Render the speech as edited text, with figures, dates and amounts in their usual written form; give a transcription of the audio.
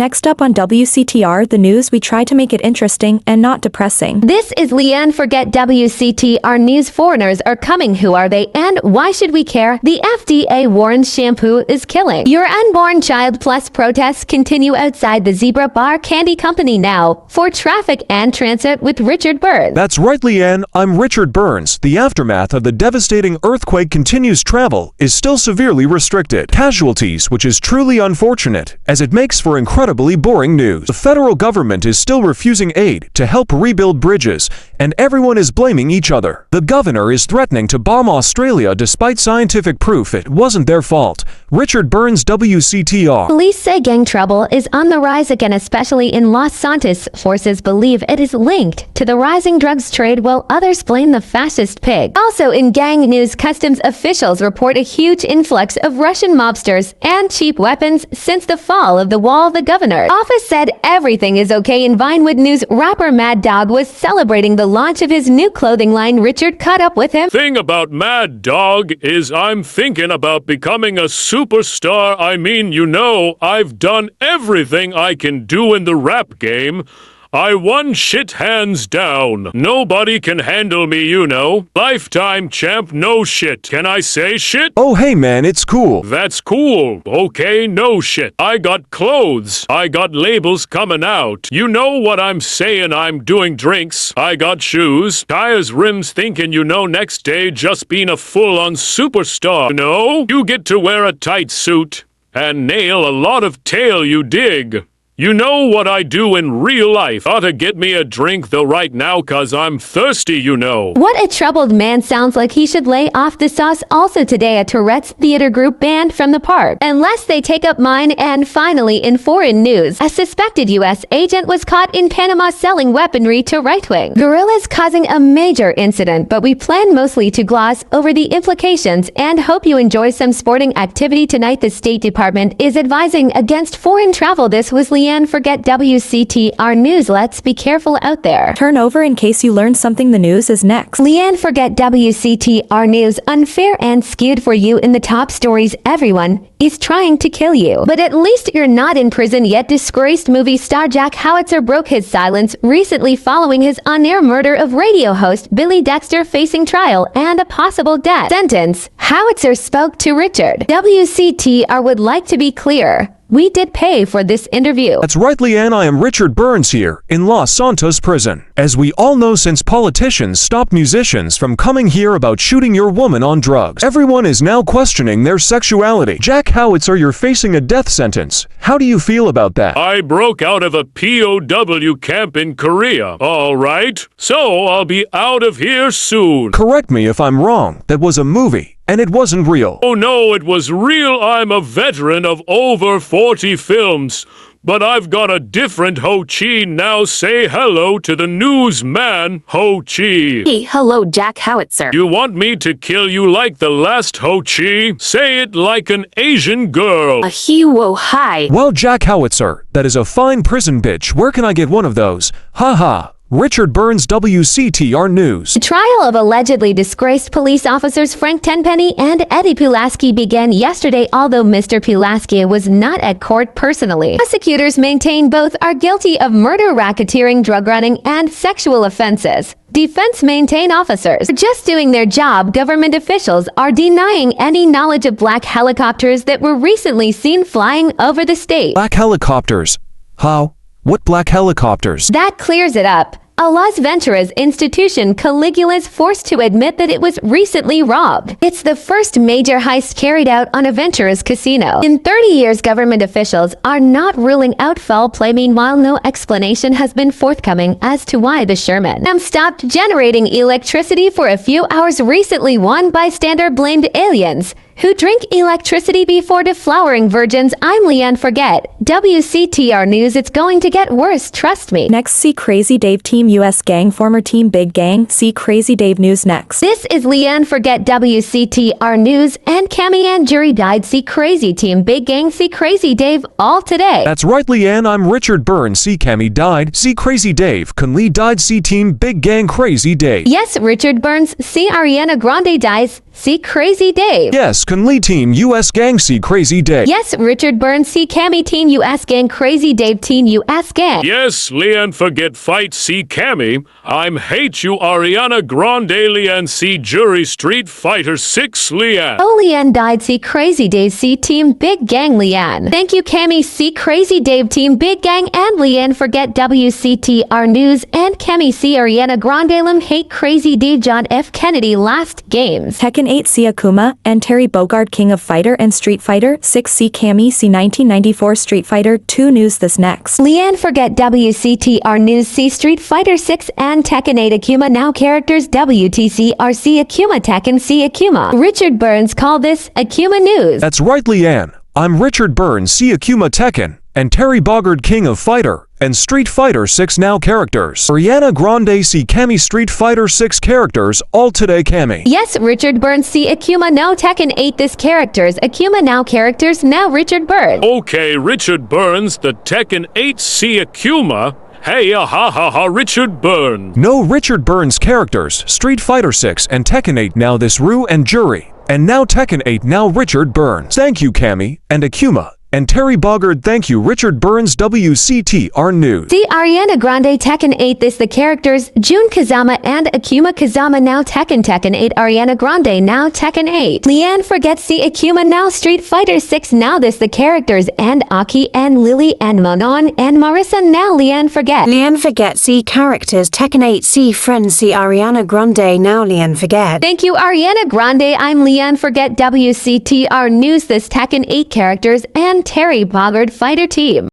Next up on WCTR, the news, we try to make it interesting and not depressing. This is Lianne. Forget WCTR news. Foreigners are coming. Who are they and why should we care? The FDA warns shampoo is killing your unborn child. Plus protests continue outside the Zebra Bar Candy Company now for traffic and transit with Richard Burns. That's right, Lianne. I'm Richard Burns. The aftermath of the devastating earthquake continues. Travel is still severely restricted. Casualties, which is truly unfortunate, as it makes for incredibly boring news. The federal government is still refusing aid to help rebuild bridges, and everyone is blaming each other. The governor is threatening to bomb Australia despite scientific proof it wasn't their fault. Richard Burns, WCTR. Police say gang trouble is on the rise again, especially in Los Santos. Forces believe it is linked to the rising drugs trade, while others blame the fascist pig. Also in gang news, customs officials report a huge influx of Russian mobsters and cheap weapons since the fall of the wall. The governor's office said everything is okay. In Vinewood news, rapper Mad Dog was celebrating the launch of his new clothing line. Richard caught up with him. Thing about Mad Dog is I'm thinking about becoming a superstar. I mean, you know, I've done everything I can do in the rap game. I won shit hands down. Nobody can handle me, you know. Lifetime champ, no shit. Can I say shit? Oh hey man, it's cool. That's cool. Okay, no shit. I got clothes. I got labels coming out. You know what I'm saying. I'm doing drinks. I got shoes, tires, rims, thinking, you know, next day just being a full-on superstar. You know? You get to wear a tight suit and nail a lot of tail, you dig? You know what I do in real life. Ought to get me a drink though right now, cause I'm thirsty, you know. What a troubled man. Sounds like he should lay off the sauce. Also today, a Tourette's theater group banned from the park unless they take up mine. And finally, in foreign news, a suspected U.S. agent was caught in Panama selling weaponry to right-wing guerrillas, causing a major incident. But we plan mostly to gloss over the implications and hope you enjoy some sporting activity tonight. The State Department is advising against foreign travel. This was Lianne. Forget WCTR news. Let's be careful out there. Turn over in case you learned something. The news is next. Lianne. Forget WCTR news. Unfair and skewed for you. In the top stories, everyone is trying to kill you, but at least you're not in prison yet. Disgraced movie star Jack Howitzer broke his silence recently following his on-air murder of radio host Billy Dexter, facing trial and a possible death sentence. Howitzer spoke to Richard. WCTR would like to be clear. We did pay for this interview. That's right, Lianne. I am Richard Burns here in Los Santos prison. As we all know, since politicians stopped musicians from coming here about shooting your woman on drugs, everyone is now questioning their sexuality. Jack Howitzer, you're facing a death sentence. How do you feel about that? I broke out of a POW camp in Korea. All right, so I'll be out of here soon. Correct me if I'm wrong. That was a movie. And it wasn't real. Oh no, it was real. I'm a veteran of over 40 films. But I've got a different Ho Chi now. Say hello to the newsman, Ho Chi. Hey, hello, Jack Howitzer. You want me to kill you like the last Ho Chi? Say it like an Asian girl. A he-wo hi. Well, Jack Howitzer, that is a fine prison bitch. Where can I get one of those? Ha ha. Richard Burns, WCTR News. The trial of allegedly disgraced police officers Frank Tenpenny and Eddie Pulaski began yesterday, although Mr. Pulaski was not at court personally. Prosecutors maintain both are guilty of murder, racketeering, drug running, and sexual offenses. Defense maintain officers are just doing their job. Government officials are denying any knowledge of black helicopters that were recently seen flying over the state. Black helicopters? How? What black helicopters? That clears it up. A Las Venturas institution, Caligula's forced to admit that it was recently robbed. It's the first major heist carried out on a Venturas casino. In 30 years, government officials are not ruling out foul play. Meanwhile, no explanation has been forthcoming as to why the Sherman stopped generating electricity for a few hours recently. One bystander blamed aliens who drink electricity before deflowering virgins. I'm Lianne. Forget WCTR News. It's going to get worse, trust me. Next, see Crazy Dave Team US Gang, former Team Big Gang. See Crazy Dave News next. This is Lianne. Forget WCTR News. And Cammy and Jury died. See Crazy Team Big Gang. See Crazy Dave all today. That's right, Lianne. I'm Richard Burns. See Cammy died. See Crazy Dave. Kun Lee died. See Team Big Gang Crazy Dave. Yes, Richard Burns. See Ariana Grande dies. see Crazy Dave. Yes, Kunli Team US Gang see Crazy Dave. Yes, Richard Burns see Cammy Teen US Gang Crazy Dave Teen US Gang. Yes, Lianne forget fight see Cammy. I'm hate you Ariana Grande Lianne see Jury Street Fighter 6 Lianne. Oh, Lianne died see Crazy Dave see Team Big Gang Lianne. Thank you Cammy see Crazy Dave Team Big Gang and Lianne forget WCTR News and Cammy see Ariana Grande Lim hate Crazy Dave John F. Kennedy last games. Tekken 8 see Akuma and Terry Bogard King of Fighter and Street Fighter 6 see Cammy see 1994 Street Fighter 2 News this next. Lianne forget WCTR News see Street Fighter 6 and Tekken 8 Akuma now characters WTCR see Akuma Tekken see Akuma. Richard Burns call this Akuma News. That's right, Lianne. I'm Richard Burns see Akuma Tekken and Terry Bogard King of Fighter and Street Fighter 6 now characters. Ariana Grande see Cammy Street Fighter 6 characters all today Cammy. Yes, Richard Burns see Akuma now Tekken 8 this characters. Akuma now characters now Richard Burns. Okay, Richard Burns, the Tekken 8 see Akuma. Hey, ha, Richard Burns. No Richard Burns characters, Street Fighter 6 and Tekken 8 now this Rue and Jury. And now Tekken 8 now Richard Burns. Thank you Cammy and Akuma. And Terry Bogard thank you Richard Burns WCTR News. See Ariana Grande Tekken 8 this the characters Jun Kazama and Akuma Kazama now Tekken 8 Ariana Grande now Tekken 8. Lianne forget see Akuma now Street Fighter 6 now this the characters and Aki and Lily and Manon and Marissa now Lianne forget. Lianne forget see characters Tekken 8 see friends see Ariana Grande now Lianne forget. Thank you Ariana Grande. I'm Lianne forget WCTR News this Tekken 8 characters and Terry Bogard Fighter Team.